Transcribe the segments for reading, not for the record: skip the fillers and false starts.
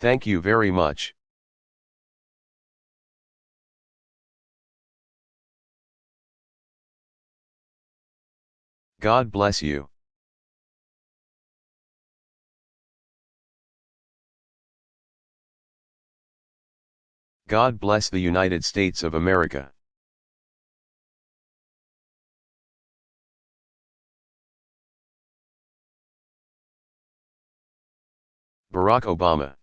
Thank you very much. God bless you. God bless the United States of America. Barack Obama.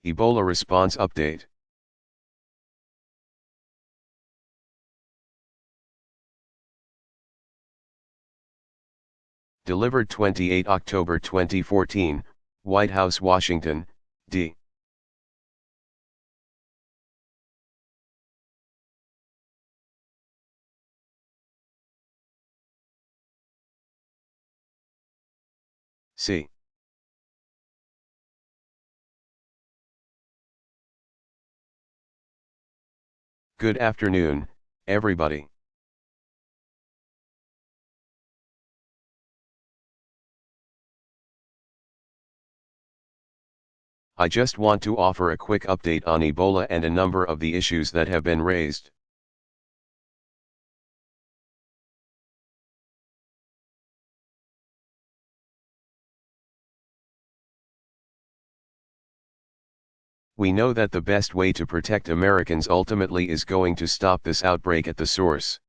Ebola response update. Delivered 28 October 2014, White House, Washington, D. C. Good afternoon, everybody. I just want to offer a quick update on Ebola and a number of the issues that have been raised. We know that the best way to protect Americans ultimately is going to stop this outbreak at the source.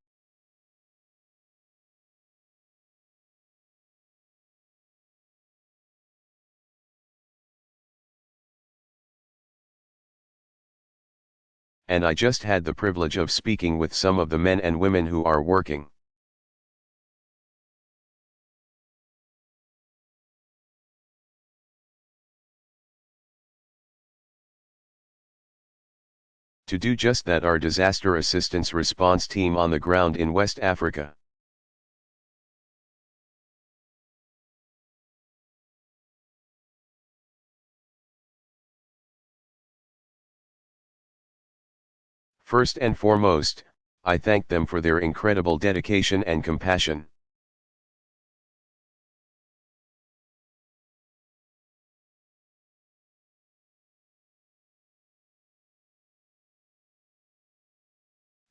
And I just had the privilege of speaking with some of the men and women who are working to do just that. Our disaster assistance response team on the ground in West Africa. First and foremost, I thank them for their incredible dedication and compassion.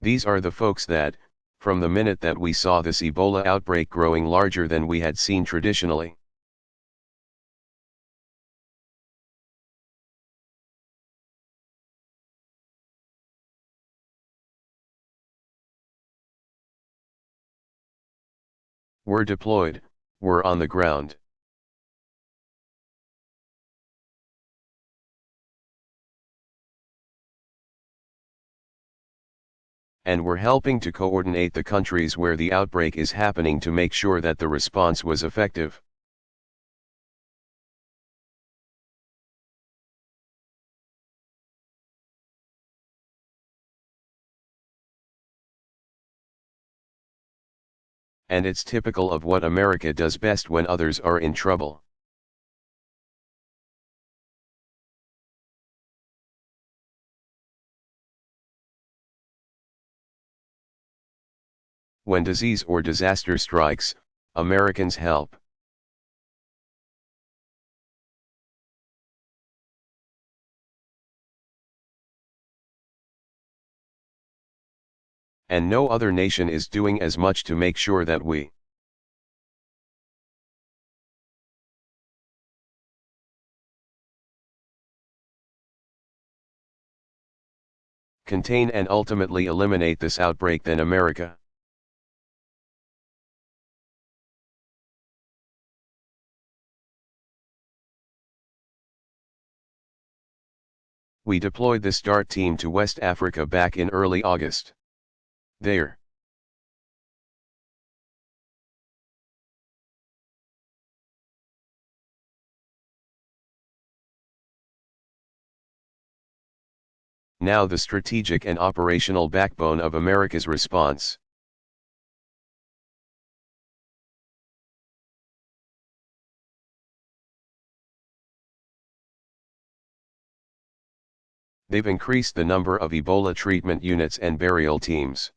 These are the folks that, from the minute that we saw this Ebola outbreak growing larger than we had seen traditionally, were deployed, were on the ground. And were helping to coordinate the countries where the outbreak is happening to make sure that the response was effective. And it's typical of what America does best when others are in trouble. When disease or disaster strikes, Americans help. And no other nation is doing as much to make sure that we contain and ultimately eliminate this outbreak than America. We deployed the START team to West Africa back in early August. There, now the strategic and operational backbone of America's response. They've increased the number of Ebola treatment units and burial teams.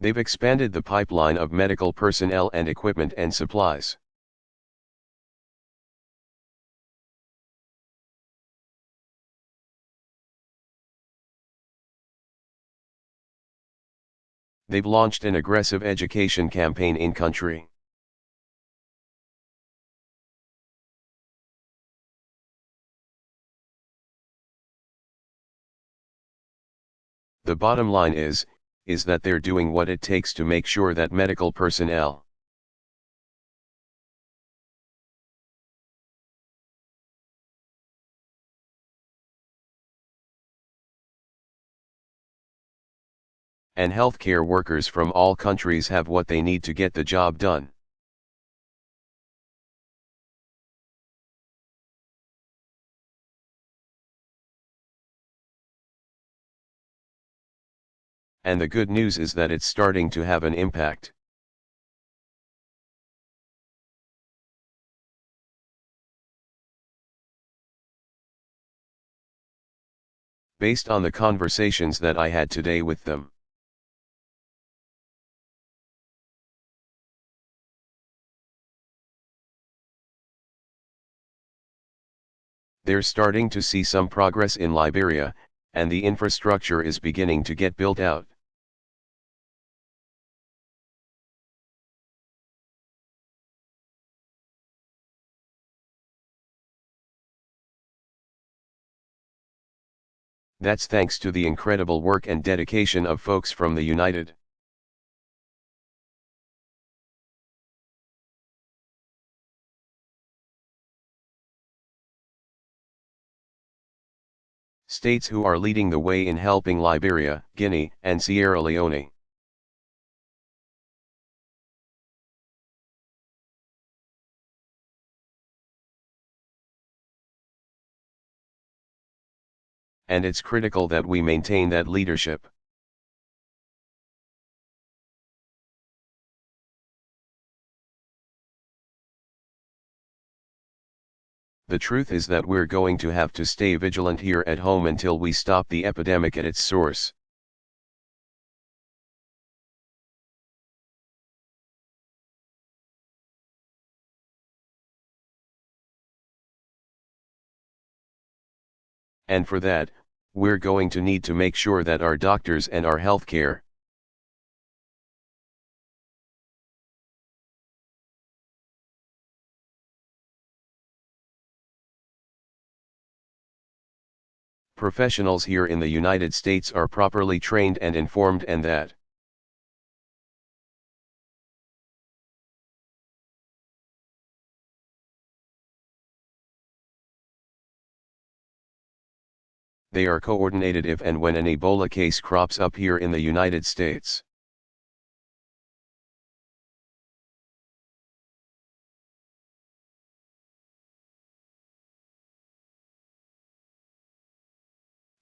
They've expanded the pipeline of medical personnel and equipment and supplies. They've launched an aggressive education campaign in country. The bottom line is that they're doing what it takes to make sure that medical personnel and healthcare workers from all countries have what they need to get the job done. And the good news is that it's starting to have an impact. Based on the conversations that I had today with them, they're starting to see some progress in Liberia, and the infrastructure is beginning to get built out. That's thanks to the incredible work and dedication of folks from the United States who are leading the way in helping Liberia, Guinea, and Sierra Leone. And it's critical that we maintain that leadership. The truth is that we're going to have to stay vigilant here at home until we stop the epidemic at its source. And for that, we're going to need to make sure that our doctors and our healthcare professionals here in the United States are properly trained and informed, and that they are coordinated if and when an Ebola case crops up here in the United States.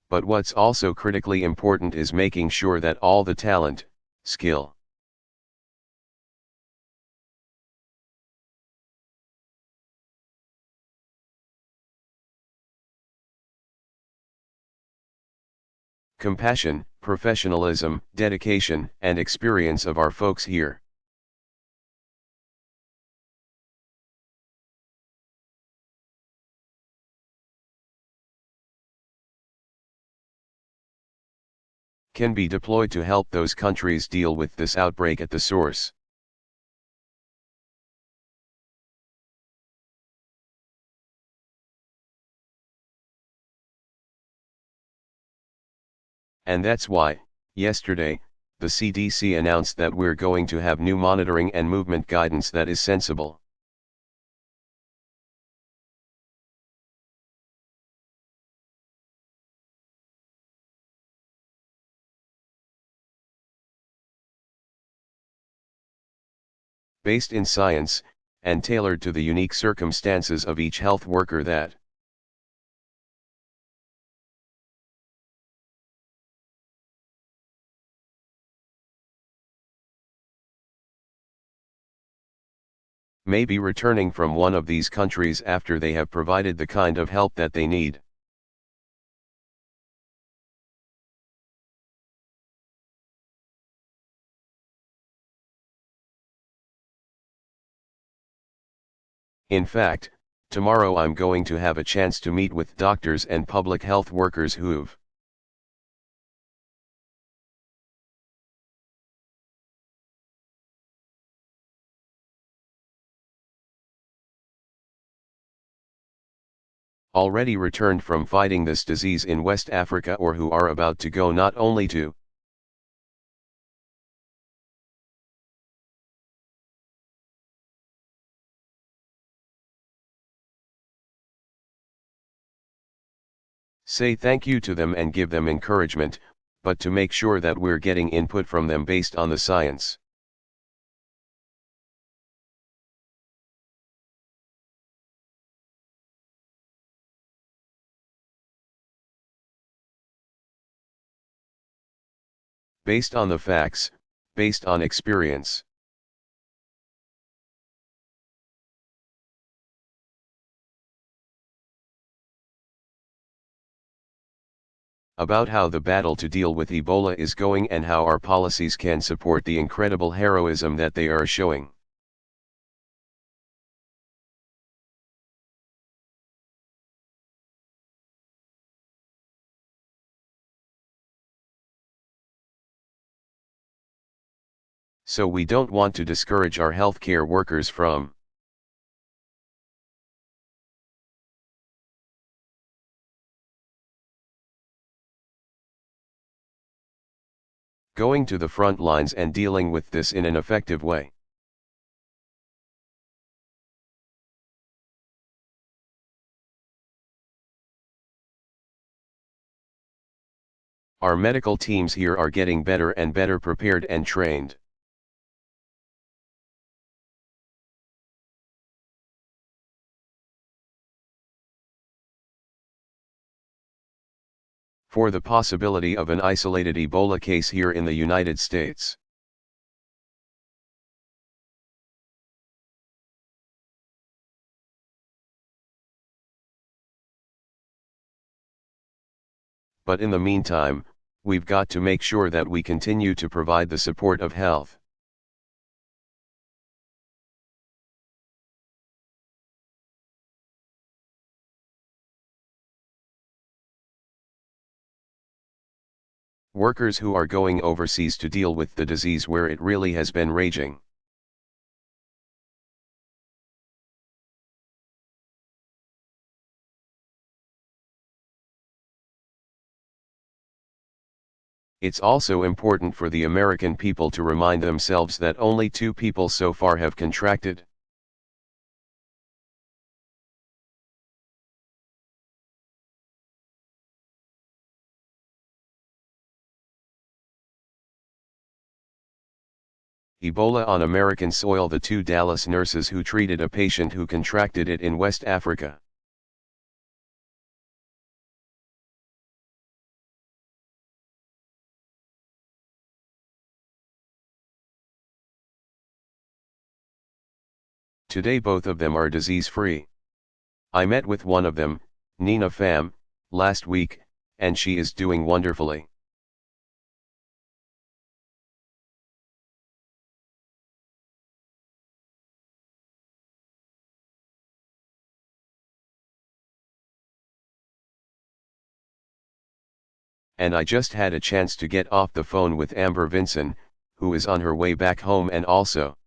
But what's also critically important is making sure that all the talent, skill, compassion, professionalism, dedication, and experience of our folks here can be deployed to help those countries deal with this outbreak at the source. And that's why, yesterday, the CDC announced that we're going to have new monitoring and movement guidance that is sensible, based in science, and tailored to the unique circumstances of each health worker that may be returning from one of these countries after they have provided the kind of help that they need. In fact, tomorrow I'm going to have a chance to meet with doctors and public health workers who've already returned from fighting this disease in West Africa or who are about to go not only to say thank you to them and give them encouragement, but to make sure that we're getting input from them based on the science. Based on the facts, based on experience. About how the battle to deal with Ebola is going and how our policies can support the incredible heroism that they are showing. So we don't want to discourage our healthcare workers from going to the front lines and dealing with this in an effective way. Our medical teams here are getting better and better prepared and trained. For the possibility of an isolated Ebola case here in the United States. But in the meantime, we've got to make sure that we continue to provide the support of health. Workers who are going overseas to deal with the disease where it really has been raging. It's also important for the American people to remind themselves that only 2 people so far have contracted. Ebola on American soil. The 2 Dallas nurses who treated a patient who contracted it in West Africa. Today both of them are disease-free. I met with one of them, Nina Pham, last week, and she is doing wonderfully. And I just had a chance to get off the phone with Amber Vinson, who is on her way back home and also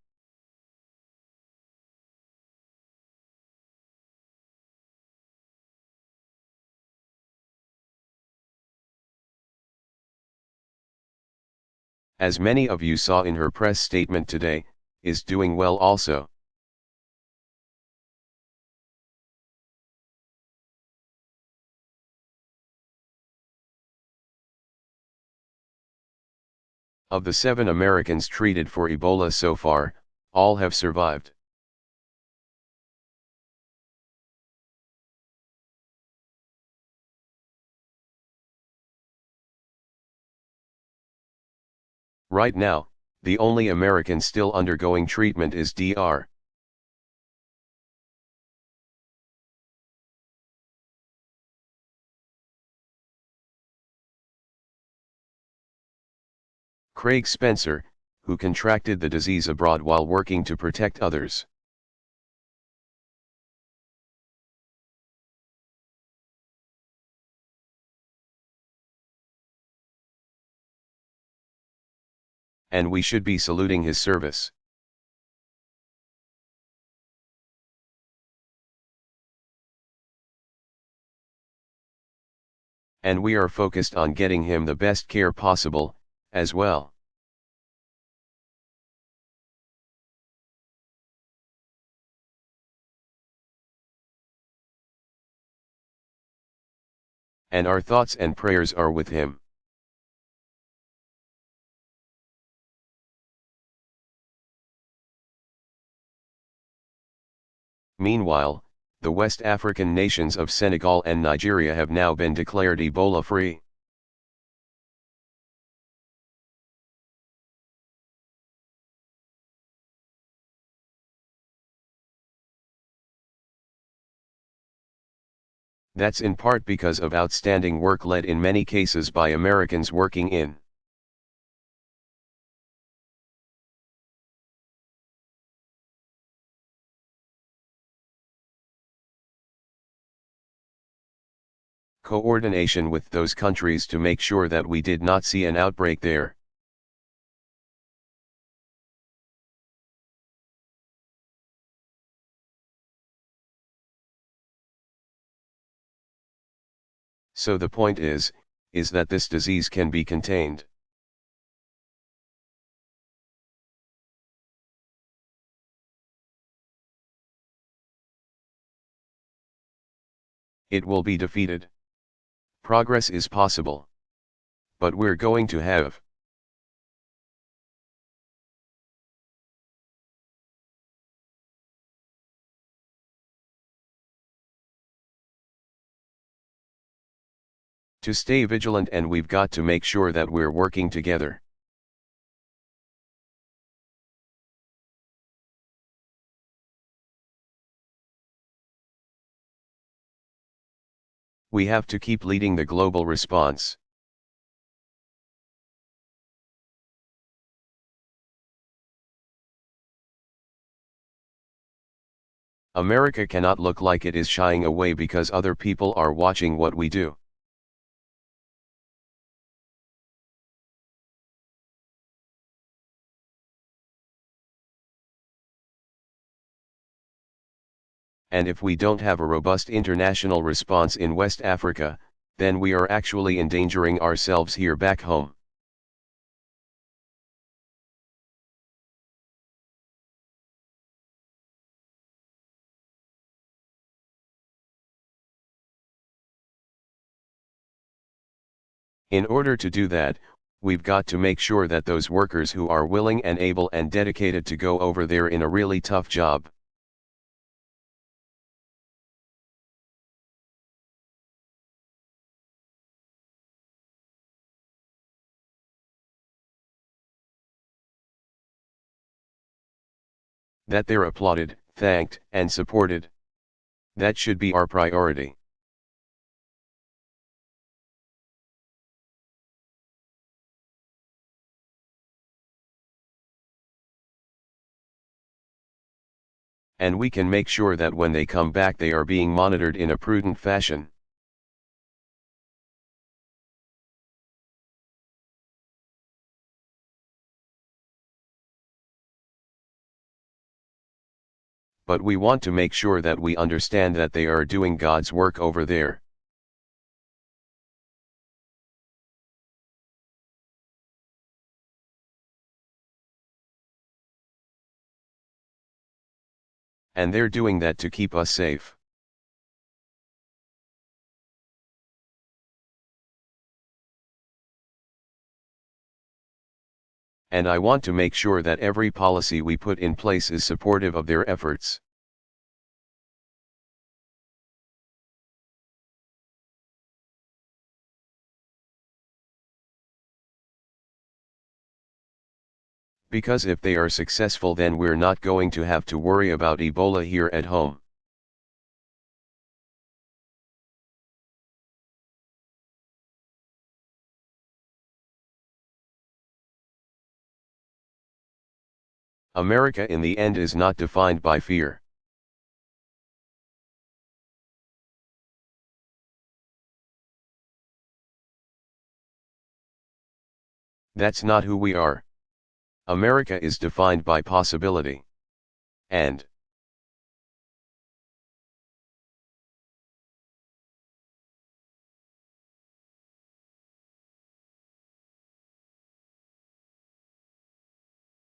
as many of you saw in her press statement today, is doing well also. Of the 7 Americans treated for Ebola so far, all have survived. Right now, the only American still undergoing treatment is Dr. Craig Spencer, who contracted the disease abroad while working to protect others. and we should be saluting his service. And we are focused on getting him the best care possible, as well. And our thoughts and prayers are with him. Meanwhile, the West African nations of Senegal and Nigeria have now been declared Ebola-free. That's in part because of outstanding work led in many cases by Americans working in coordination with those countries to make sure that we did not see an outbreak there. So the point is that this disease can be contained. It will be defeated. Progress is possible. But we're going to have to stay vigilant, and we've got to make sure that we're working together. We have to keep leading the global response. America cannot look like it is shying away because other people are watching what we do. And if we don't have a robust international response in West Africa, then we are actually endangering ourselves here back home. In order to do that, we've got to make sure that those workers who are willing and able and dedicated to go over there in a really tough job, that they're applauded, thanked, and supported. That should be our priority. And we can make sure that when they come back they are being monitored in a prudent fashion. But we want to make sure that we understand that they are doing God's work over there. And they're doing that to keep us safe. And I want to make sure that every policy we put in place is supportive of their efforts. Because if they are successful, then we're not going to have to worry about Ebola here at home. America in the end is not defined by fear. That's not who we are. America is defined by possibility. And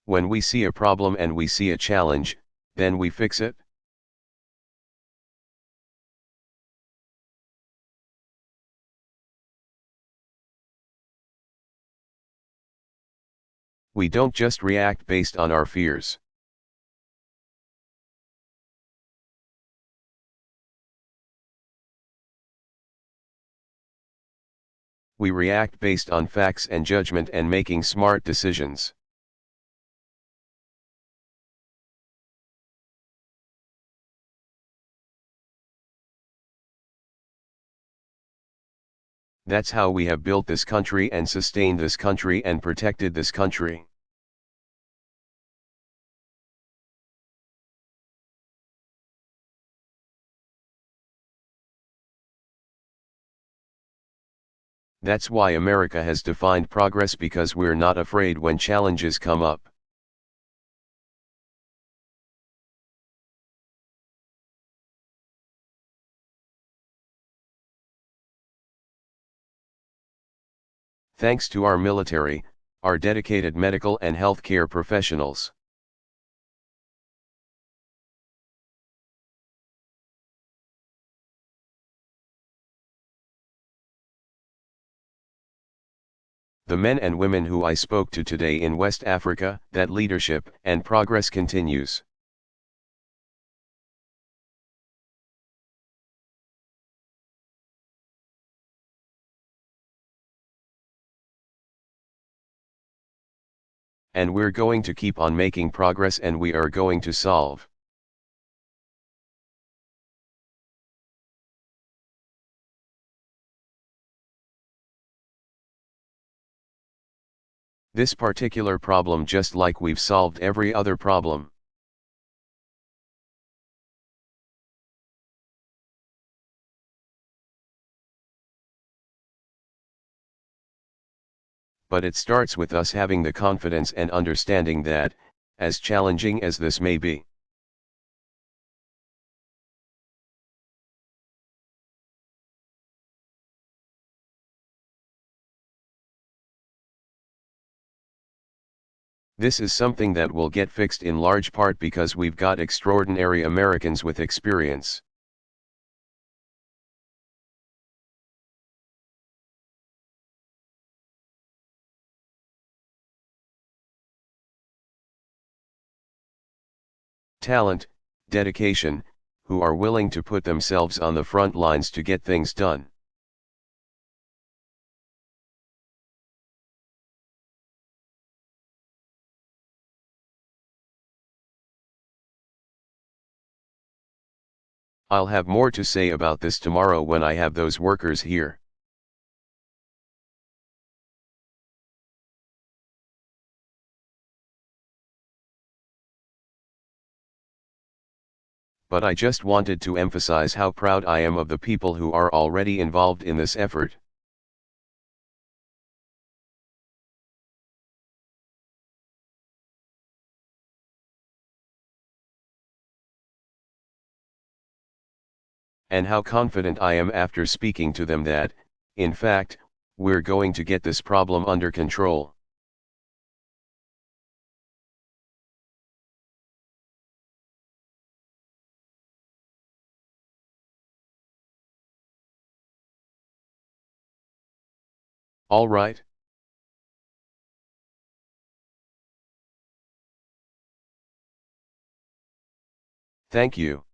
when we see a problem and we see a challenge, then we fix it. We don't just react based on our fears. We react based on facts and judgment and making smart decisions. That's how we have built this country and sustained this country and protected this country. That's why America has defined progress, because we're not afraid when challenges come up. Thanks to our military, our dedicated medical and healthcare professionals. The men and women who I spoke to today in West Africa, that leadership and progress continues. And we're going to keep on making progress, and we are going to solve. This particular problem, just like we've solved every other problem. But it starts with us having the confidence and understanding that, as challenging as this may be, this is something that will get fixed in large part because we've got extraordinary Americans with experience. Talent, dedication, who are willing to put themselves on the front lines to get things done. I'll have more to say about this tomorrow when I have those workers here. But I just wanted to emphasize how proud I am of the people who are already involved in this effort. And how confident I am after speaking to them that, in fact, we're going to get this problem under control. All right. Thank you.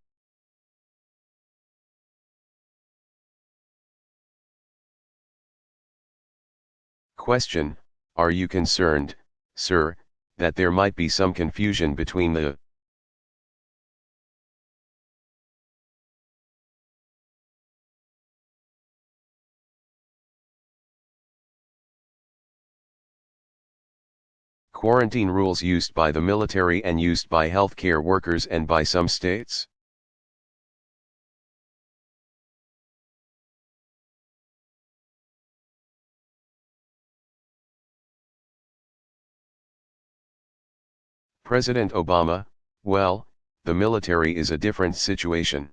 Question: Are you concerned, sir, that there might be some confusion between the quarantine rules used by the military and used by healthcare workers and by some states? President Obama, well, the military is a different situation.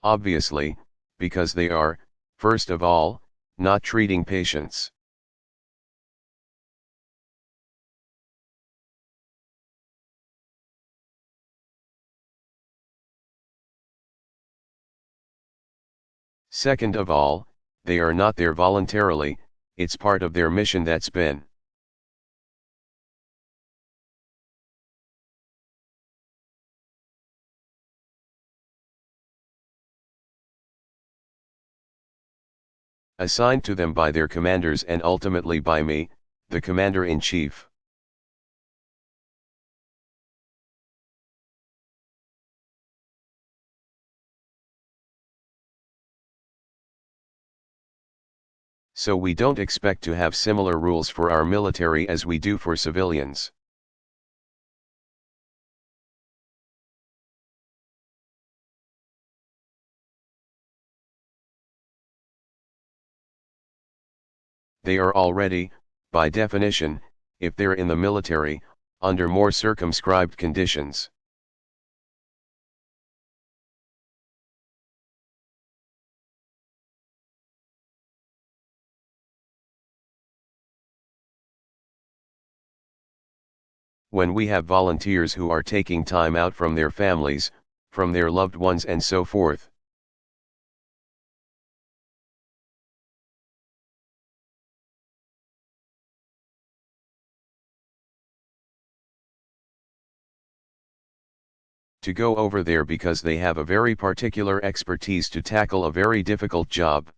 Obviously, because they are, first of all, not treating patients. Second of all, they are not there voluntarily, it's part of their mission that's been assigned to them by their commanders and ultimately by me, the Commander-in-Chief. So we don't expect to have similar rules for our military as we do for civilians. They are already, by definition, if they're in the military, under more circumscribed conditions. When we have volunteers who are taking time out from their families, from their loved ones and so forth. To go over there because they have a very particular expertise to tackle a very difficult job.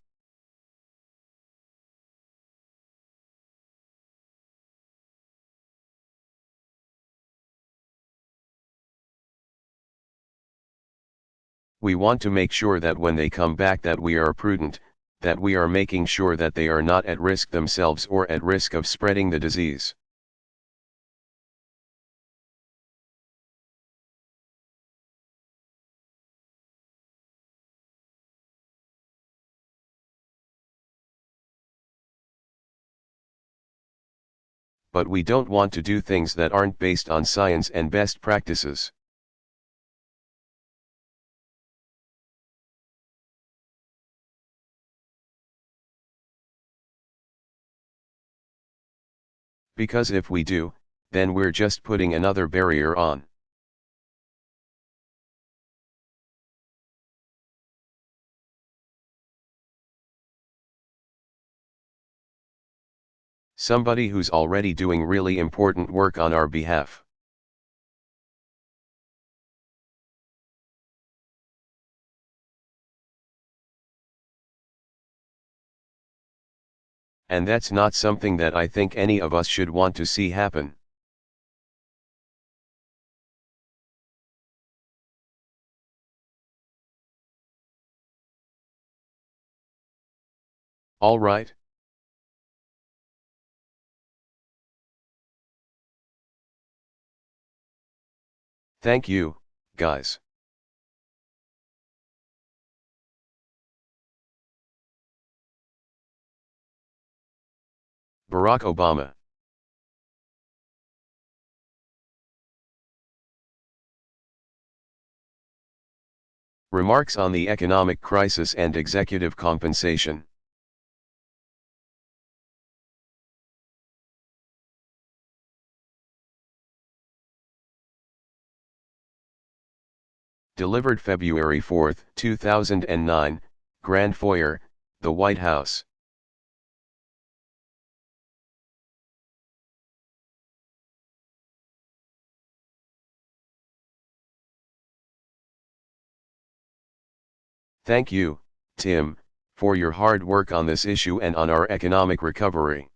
We want to make sure that when they come back that we are prudent, that we are making sure that they are not at risk themselves or at risk of spreading the disease. But we don't want to do things that aren't based on science and best practices. Because if we do, then we're just putting another barrier on. Somebody who's already doing really important work on our behalf. And that's not something that I think any of us should want to see happen. All right. Thank you, guys. Barack Obama. Remarks on the economic crisis and executive compensation. Delivered February 4, 2009, Grand Foyer, the White House. Thank you, Tim, for your hard work on this issue and on our economic recovery.